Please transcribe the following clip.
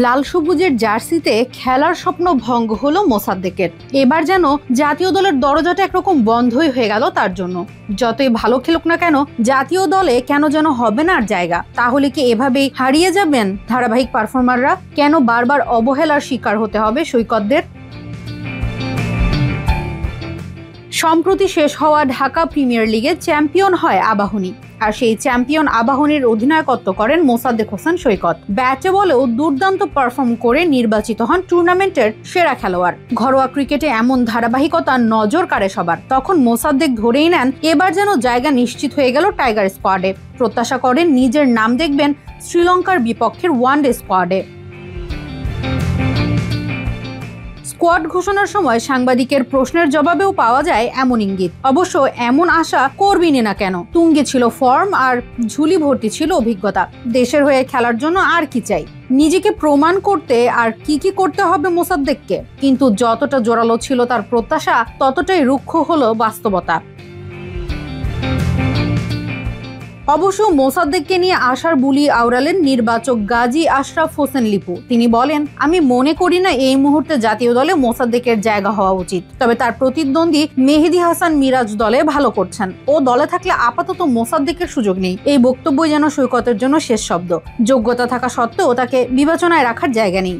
লাল সবুজের জার্সিতে খেলার স্বপ্ন ভঙ্গ হলো মোসাদ্দেকের। এবার যেন জাতীয় দলের দরজাটা একরকম বন্ধই হয়ে গেল তার জন্য। যতই ভালো খেলুক না কেন, জাতীয় দলে কেন যেন হবে না আর জায়গা। তাহলে কি এভাবেই হারিয়ে যাবেন ধারাবাহিক পারফর্মাররা? কেন বারবার অবহেলার শিকার হতে হবে সৈকতদের? সম্প্রতি শেষ হওয়া ঢাকা প্রিমিয়ার লিগে চ্যাম্পিয়ন হয় আবাহনী, আর সেই চ্যাম্পিয়ন আবাহনীর অধিনায়কত্ব করেন মোসাদ্দেক হোসেন সৈকত। ব্যাটে বলেও দুর্দান্ত পারফর্ম করে নির্বাচিত হন টুর্নামেন্টের সেরা খেলোয়াড়। ঘরোয়া ক্রিকেটে এমন ধারাবাহিকতা নজর কাড়ে সবার। তখন মোসাদ্দেক ধরেই নেন এবার যেন জায়গা নিশ্চিত হয়ে গেল টাইগার স্কোয়াডে। প্রত্যাশা করেন নিজের নাম দেখবেন শ্রীলঙ্কার বিপক্ষের ওয়ানডে স্কোয়াডে। স্কোয়াড ঘোষণার সময় সাংবাদিকের প্রশ্নের জবাবেও পাওয়া যায় এমন ইঙ্গিত। অবশ্য এমন আশা করবিনি না কেন, তুঙ্গে ছিল ফর্ম আর ঝুলি ভর্তি ছিল অভিজ্ঞতা। দেশের হয়ে খেলার জন্য আর কি চাই? নিজেকে প্রমাণ করতে আর কি করতে হবে মোসাদ্দেককে? কিন্তু যতটা জোরালো ছিল তার প্রত্যাশা, ততটাই রুক্ষ হলো বাস্তবতা। অবশ্য মোসাদ্দেককে নিয়ে আশার বুলি আওড়ালেন নির্বাচক গাজী আশরাফ হোসেন লিপু। তিনি বলেন, আমি মনে করি না এই মুহূর্তে জাতীয় দলে মোসাদ্দেকের জায়গা হওয়া উচিত। তবে তার প্রতিদ্বন্দ্বী মেহেদী হাসান মিরাজ দলে ভালো করছেন। ও দলে থাকলে আপাতত মোসাদ্দেকের সুযোগ নেই। এই বক্তব্যই যেন সৈকতের জন্য শেষ শব্দ। যোগ্যতা থাকা সত্ত্বেও তাকে বিবেচনায় রাখার জায়গা নেই।